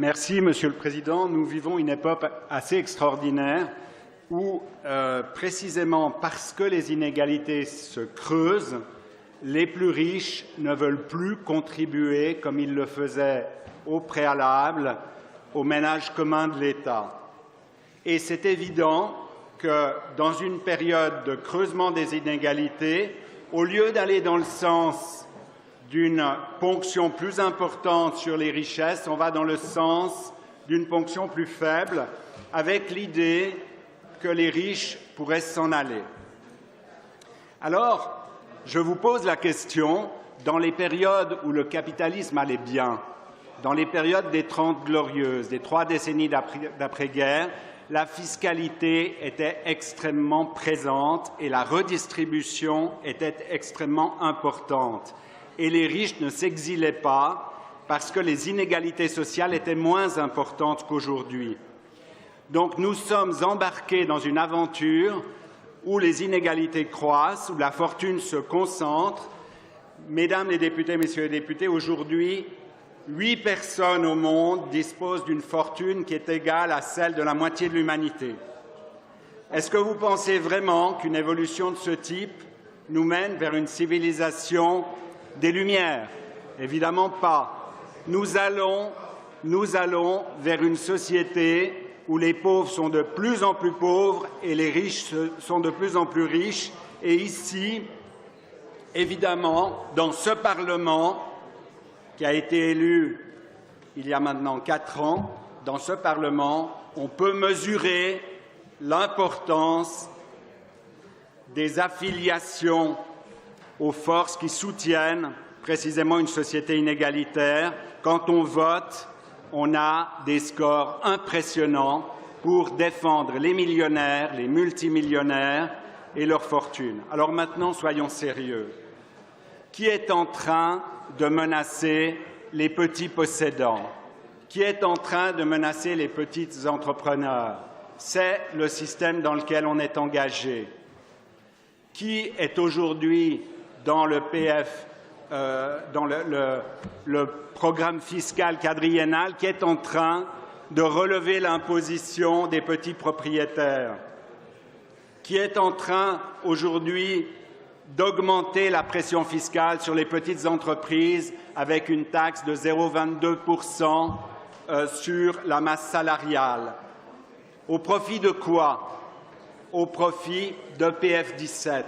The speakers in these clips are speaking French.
Merci, Monsieur le Président. Nous vivons une époque assez extraordinaire où, précisément parce que les inégalités se creusent, les plus riches ne veulent plus contribuer comme ils le faisaient au préalable au ménage commun de l'État. Et c'est évident que dans une période de creusement des inégalités, au lieu d'aller dans le sens d'une ponction plus importante sur les richesses, on va dans le sens d'une ponction plus faible, avec l'idée que les riches pourraient s'en aller. Alors, je vous pose la question, dans les périodes où le capitalisme allait bien, dans les périodes des 30 glorieuses, des 3 décennies d'après-guerre, la fiscalité était extrêmement présente et la redistribution était extrêmement importante. Et les riches ne s'exilaient pas parce que les inégalités sociales étaient moins importantes qu'aujourd'hui. Donc nous sommes embarqués dans une aventure où les inégalités croissent, où la fortune se concentre. Mesdames les députés, messieurs les députés, aujourd'hui, 8 personnes au monde disposent d'une fortune qui est égale à celle de la moitié de l'humanité. Est-ce que vous pensez vraiment qu'une évolution de ce type nous mène vers une civilisation des Lumières? Évidemment pas. Nous allons vers une société où les pauvres sont de plus en plus pauvres et les riches sont de plus en plus riches. Et ici, évidemment, dans ce Parlement, qui a été élu il y a maintenant 4 ans, dans ce Parlement, on peut mesurer l'importance des affiliations aux forces qui soutiennent précisément une société inégalitaire. Quand on vote, on a des scores impressionnants pour défendre les millionnaires, les multimillionnaires et leurs fortunes. Alors maintenant, soyons sérieux. Qui est en train de menacer les petits possédants? Qui est en train de menacer les petits entrepreneurs? C'est le système dans lequel on est engagé. Qui est aujourd'hui dans le PF, dans le programme fiscal quadriennal, qui est en train de relever l'imposition des petits propriétaires? Qui est en train aujourd'hui d'augmenter la pression fiscale sur les petites entreprises avec une taxe de 0,22% sur la masse salariale. Au profit de quoi? Au profit de PF17.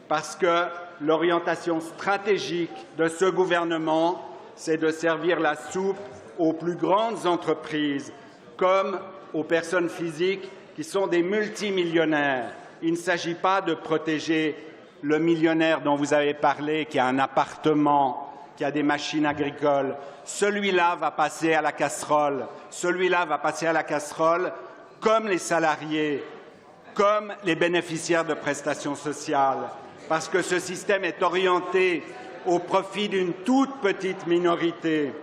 Parce que l'orientation stratégique de ce gouvernement, c'est de servir la soupe aux plus grandes entreprises comme aux personnes physiques qui sont des multimillionnaires. Il ne s'agit pas de protéger le millionnaire dont vous avez parlé, qui a un appartement, qui a des machines agricoles. Celui-là va passer à la casserole. Celui-là va passer à la casserole comme les salariés, comme les bénéficiaires de prestations sociales, parce que ce système est orienté au profit d'une toute petite minorité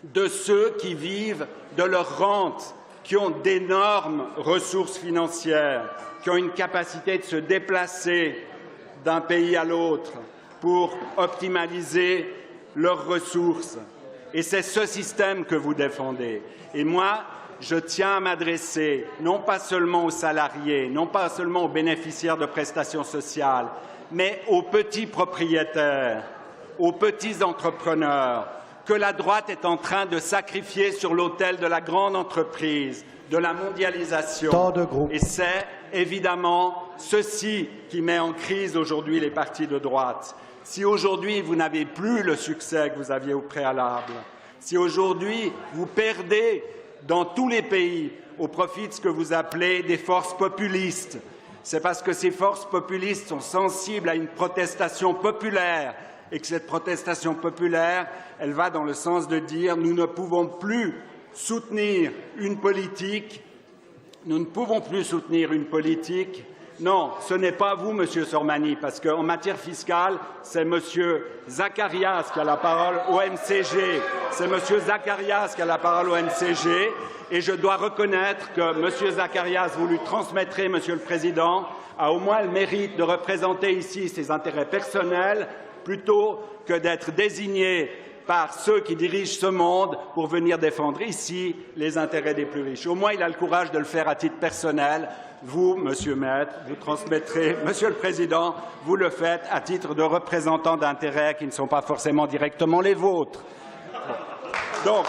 de ceux qui vivent de leur rente, qui ont d'énormes ressources financières, qui ont une capacité de se déplacer d'un pays à l'autre pour optimaliser leurs ressources. Et c'est ce système que vous défendez. Et moi, je tiens à m'adresser non pas seulement aux salariés, non pas seulement aux bénéficiaires de prestations sociales, mais aux petits propriétaires, aux petits entrepreneurs, que la droite est en train de sacrifier sur l'autel de la grande entreprise, de la mondialisation. Et c'est évidemment ceci qui met en crise aujourd'hui les partis de droite. Si aujourd'hui vous n'avez plus le succès que vous aviez au préalable, si aujourd'hui vous perdez dans tous les pays au profit de ce que vous appelez des forces populistes, c'est parce que ces forces populistes sont sensibles à une protestation populaire et que cette protestation populaire, elle va dans le sens de dire nous ne pouvons plus soutenir une politique, Non, ce n'est pas vous, Monsieur Sormani, parce qu'en matière fiscale, c'est Monsieur Zacharias qui a la parole au MCG. C'est Monsieur Zacharias qui a la parole au MCG. Et je dois reconnaître que Monsieur Zacharias, vous lui transmettrez, Monsieur le Président, a au moins le mérite de représenter ici ses intérêts personnels plutôt que d'être désigné par ceux qui dirigent ce monde pour venir défendre ici les intérêts des plus riches. Au moins, il a le courage de le faire à titre personnel. Vous, Monsieur Maître, vous transmettrez, Monsieur le Président, vous le faites à titre de représentant d'intérêts qui ne sont pas forcément directement les vôtres. Donc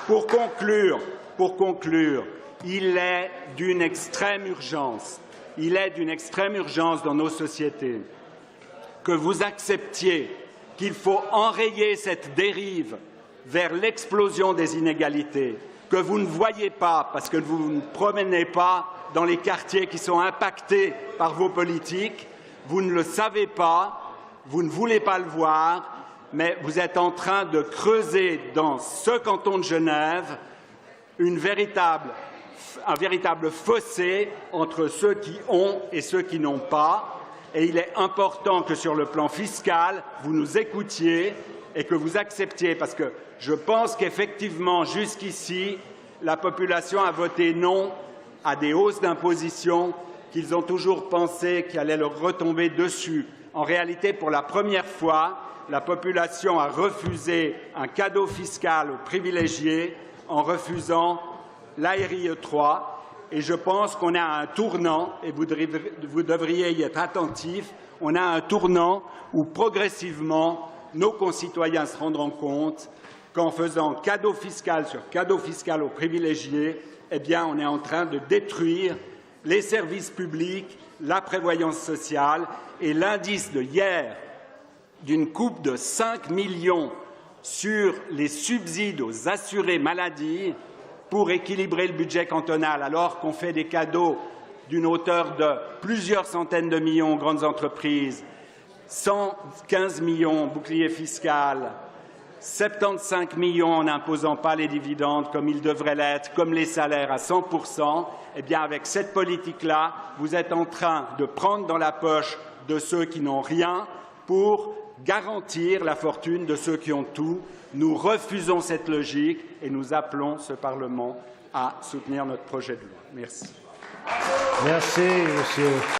pour conclure, il est d'une extrême urgence. Il est d'une extrême urgence dans nos sociétés que vous acceptiez qu'il faut enrayer cette dérive vers l'explosion des inégalités, que vous ne voyez pas parce que vous ne promenez pas dans les quartiers qui sont impactés par vos politiques, vous ne le savez pas, vous ne voulez pas le voir, mais vous êtes en train de creuser dans ce canton de Genève un véritable fossé entre ceux qui ont et ceux qui n'ont pas. Et il est important que sur le plan fiscal, vous nous écoutiez et que vous acceptiez, parce que je pense qu'effectivement, jusqu'ici, la population a voté non à des hausses d'imposition qu'ils ont toujours pensé qu'il allait leur retomber dessus. En réalité, pour la première fois, la population a refusé un cadeau fiscal aux privilégiés en refusant l'ARIE 3. Et je pense qu'on a un tournant, et vous devriez y être attentifs, on a un tournant où progressivement nos concitoyens se rendront compte qu'en faisant cadeau fiscal sur cadeau fiscal aux privilégiés, eh bien, on est en train de détruire les services publics, la prévoyance sociale, et l'indice de hier d'une coupe de 5 millions sur les subsides aux assurés maladie pour équilibrer le budget cantonal, alors qu'on fait des cadeaux d'une hauteur de plusieurs centaines de millions aux grandes entreprises, 115 millions bouclier fiscal, 75 millions en n'imposant pas les dividendes comme ils devraient l'être, comme les salaires à 100%, eh bien, avec cette politique-là, vous êtes en train de prendre dans la poche de ceux qui n'ont rien pour garantir la fortune de ceux qui ont tout. Nous refusons cette logique et nous appelons ce Parlement à soutenir notre projet de loi. Merci. Merci, monsieur.